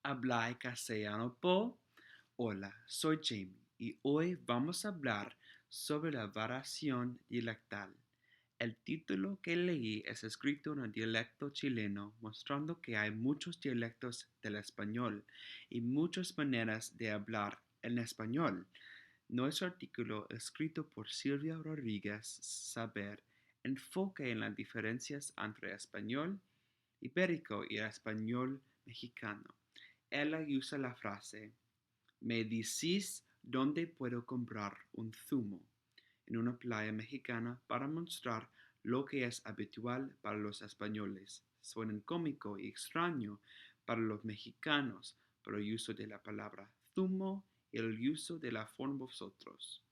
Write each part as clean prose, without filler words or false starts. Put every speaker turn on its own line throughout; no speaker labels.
Habla castellano po. Hola, soy Jamie y hoy vamos a hablar sobre la variación dialectal. El título que leí es escrito en el dialecto chileno, mostrando que hay muchos dialectos del español y muchas maneras de hablar en español. Nuestro artículo, escrito por Silvia Rodríguez Saber, enfoca en las diferencias entre español ibérico y el español mexicano. Ella usa la frase, me decís dónde puedo comprar un zumo en una playa mexicana para mostrar lo que es habitual para los españoles. Suena cómico y extraño para los mexicanos por el uso de la palabra zumo y el uso de la forma vosotros.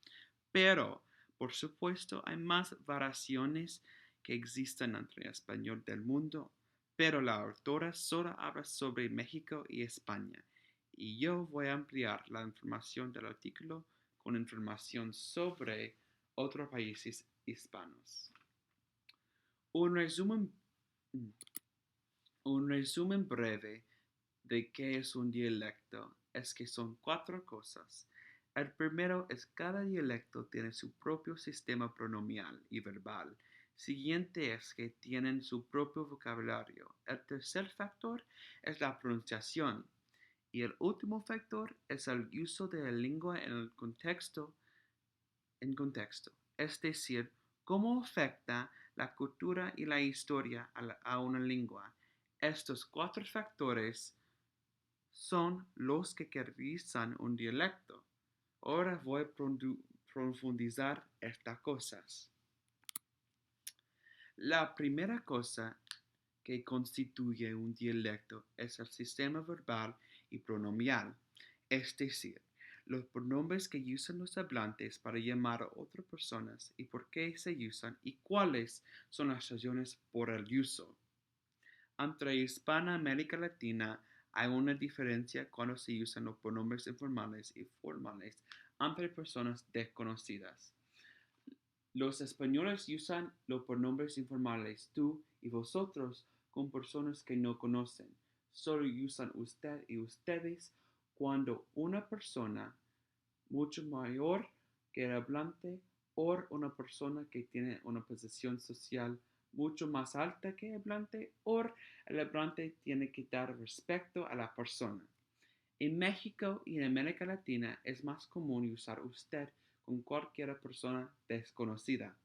Pero, por supuesto, hay más variaciones que existen entre el español del mundo, pero la autora solo habla sobre México y España, y yo voy a ampliar la información del artículo con información sobre otros países hispanos. Un resumen, un resumen breve de qué es un dialecto es que son cuatro cosas. El primero es cada dialecto tiene su propio sistema pronomial y verbal. Siguiente es que tienen su propio vocabulario. El tercer factor es la pronunciación. Y el último factor es el uso de la lengua en el contexto, es decir, cómo afecta la cultura y la historia a una lengua. Estos cuatro factores son los que caracterizan un dialecto. Ahora voy a profundizar estas cosas. La primera cosa que constituye un dialecto es el sistema verbal y pronomial, es decir, los pronombres que usan los hablantes para llamar a otras personas y por qué se usan y cuáles son las razones por el uso. Entre Hispana América Latina hay una diferencia cuando se usan los pronombres informales y formales entre personas desconocidas. Los españoles usan los pronombres informales tú y vosotros con personas que no conocen. Solo usan usted y ustedes cuando una persona mucho mayor que el hablante o una persona que tiene una posición social mucho más alta que el hablante o el hablante tiene que dar respeto a la persona. En México y en América Latina es más común usar usted con cualquier persona desconocida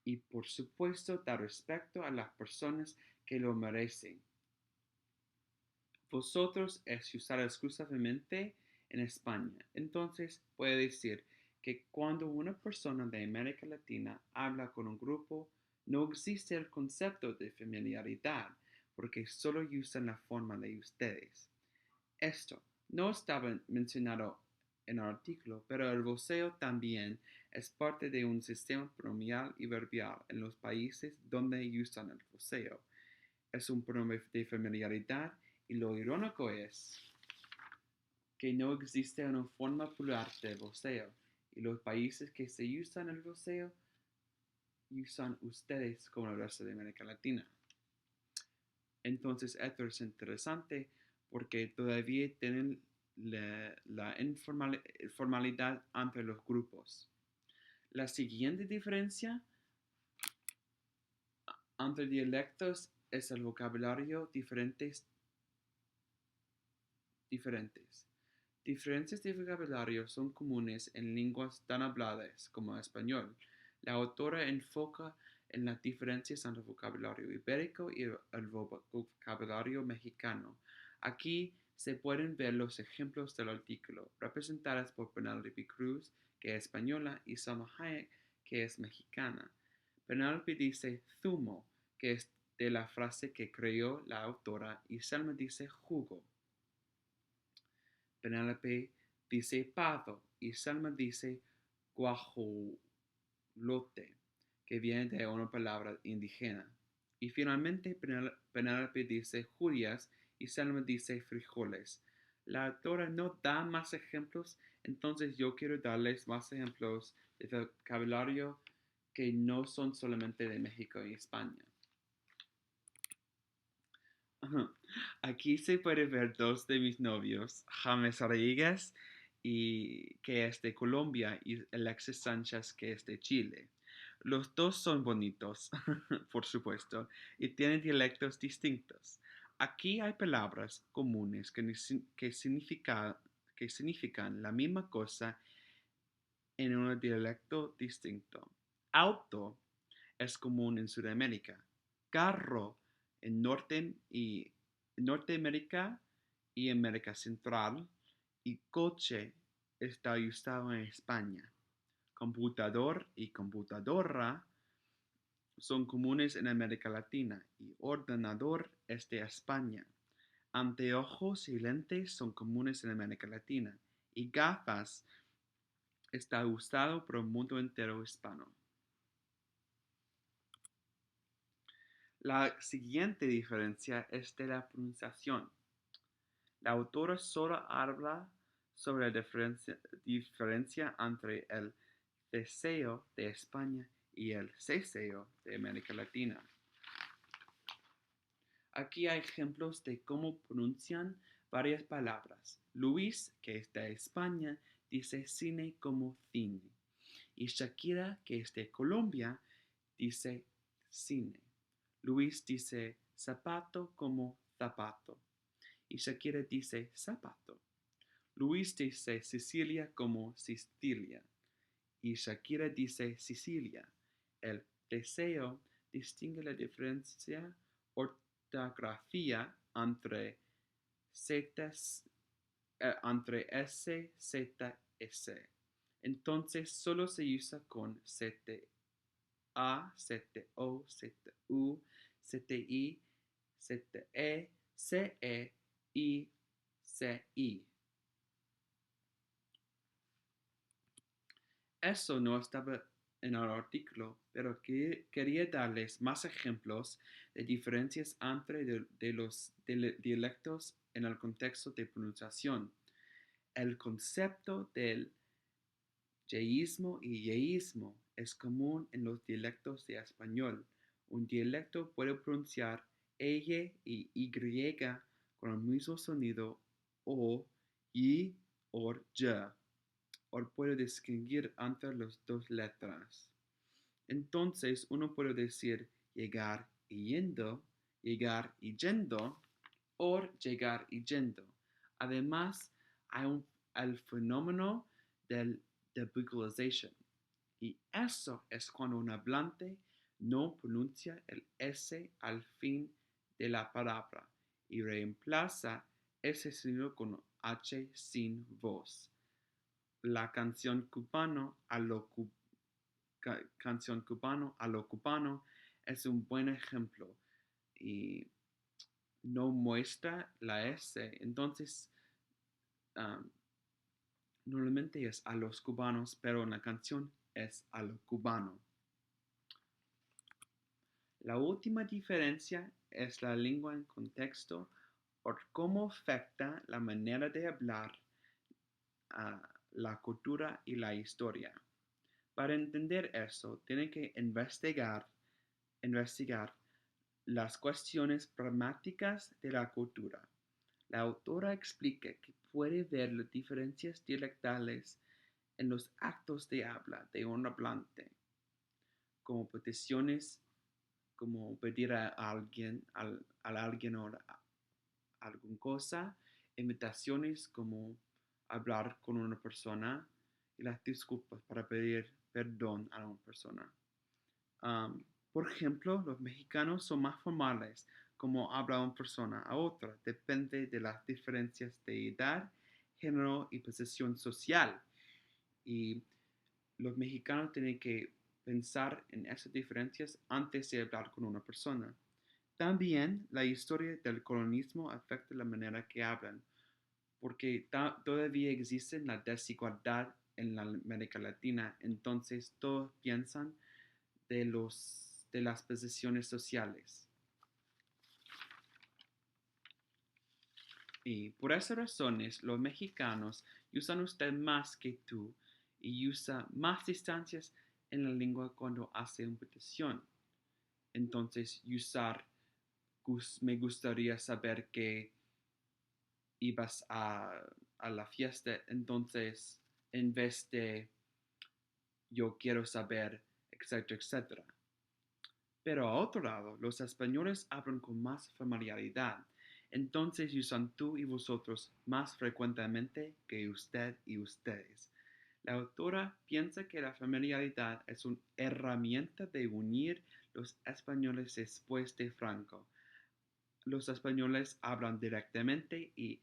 y por supuesto dar respeto a las personas que lo merecen. Vosotros es usar exclusivamente en España. Entonces puede decir que cuando una persona de América Latina habla con un grupo, no existe el concepto de familiaridad porque solo usan la forma de ustedes. Esto no estaba mencionado en el artículo, pero el voceo también es parte de un sistema pronomial y verbial en los países donde usan el voceo. Es un pronombre de familiaridad y lo irónico es que no existe una forma plural de voceo y los países que se usan el voceo usan ustedes como el resto de América Latina. Entonces esto es interesante porque todavía tienen la informalidad entre los grupos. La siguiente diferencia entre dialectos es el vocabulario diferentes. Diferencias de vocabulario son comunes en lenguas tan habladas como el español. La autora enfoca en las diferencias entre el vocabulario ibérico y el vocabulario mexicano. Aquí se pueden ver los ejemplos del artículo, representadas por Penélope Cruz, que es española, y Salma Hayek, que es mexicana. Penélope dice zumo, que es de la frase que creó la autora, y Salma dice jugo. Penélope dice pavo y Salma dice guajolote, que viene de una palabra indígena. Y finalmente Penélope dice judías y Salma dice frijoles. La autora no da más ejemplos, entonces yo quiero darles más ejemplos de vocabulario que no son solamente de México y España. Aquí se puede ver dos de mis novios, James Rodríguez, que es de Colombia, y Alexis Sánchez, que es de Chile. Los dos son bonitos, por supuesto, y tienen dialectos distintos. Aquí hay palabras comunes que significan la misma cosa en un dialecto distinto. Auto es común en Sudamérica. Carro en Norteamérica y América Central. Y coche está usado en España. Computador y computadora son comunes en América Latina y ordenador es de España. Anteojos y lentes son comunes en América Latina y gafas está usado por el mundo entero hispano. La siguiente diferencia es de la pronunciación. La autora solo habla sobre la diferencia entre el ceseo de España y el ceseo de América Latina. Aquí hay ejemplos de cómo pronuncian varias palabras. Luis, que es de España, dice cine como cine. Y Shakira, que es de Colombia, dice cine. Luis dice zapato como zapato. Y Shakira dice zapato. Luis dice Sicilia como Sicilia. Y Shakira dice Sicilia. El deseo distingue la diferencia ortografía entre entre S, Z, S. Entonces solo se usa con ZA, ZO, ZU, ZI, ZE, CE y CI. Eso no estaba en el artículo, pero quería darles más ejemplos de diferencias entre los dialectos en el contexto de pronunciación. El concepto del yeísmo y yeísmo es común en los dialectos de español. Un dialecto puede pronunciar ella y y con el mismo sonido o y o ya, o puede distinguir entre las dos letras. Entonces uno puede decir llegar y yendo, o llegar y yendo. Además, hay el fenómeno del debuggalization. Y eso es cuando un hablante no pronuncia el S al fin de la palabra y reemplaza ese sonido con H sin voz. La canción cubano a lo cubano es un buen ejemplo y no muestra la S. Entonces, um, normalmente es a los cubanos, pero en la canción es a lo cubano. La última diferencia es la lengua en contexto por cómo afecta la manera de hablar a la cultura y la historia. Para entender eso, tienen que investigar las cuestiones pragmáticas de la cultura. La autora explica que puede ver las diferencias dialectales en los actos de habla de un hablante, como peticiones, como pedir a alguien, alguien o alguna cosa, invitaciones como hablar con una persona y las disculpas para pedir perdón a una persona. Por ejemplo, los mexicanos son más formales, como habla una persona a otra, depende de las diferencias de edad, género y posición social. Y los mexicanos tienen que pensar en esas diferencias antes de hablar con una persona. También la historia del colonialismo afecta la manera que hablan, porque todavía existe la desigualdad en la América Latina, entonces todos piensan de las posiciones sociales. Y por esas razones, los mexicanos usan usted más que tú y usa más distancias en la lengua cuando hace una petición. Entonces, usar me gustaría saber que ibas a la fiesta, entonces en vez de yo quiero saber, etcétera, etcétera. Pero a otro lado, los españoles hablan con más familiaridad, entonces usan tú y vosotros más frecuentemente que usted y ustedes. La autora piensa que la familiaridad es una herramienta de unir los españoles después de Franco. Los españoles hablan directamente y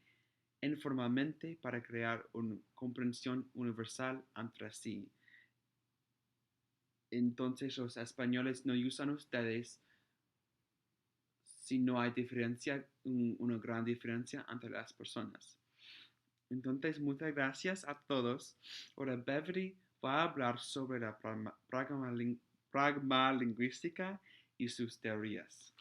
informalmente para crear una comprensión universal entre sí. Entonces los españoles no usan ustedes si no hay diferencia, una gran diferencia entre las personas. Entonces, muchas gracias a todos. Ahora Beverly va a hablar sobre la pragma lingüística y sus teorías.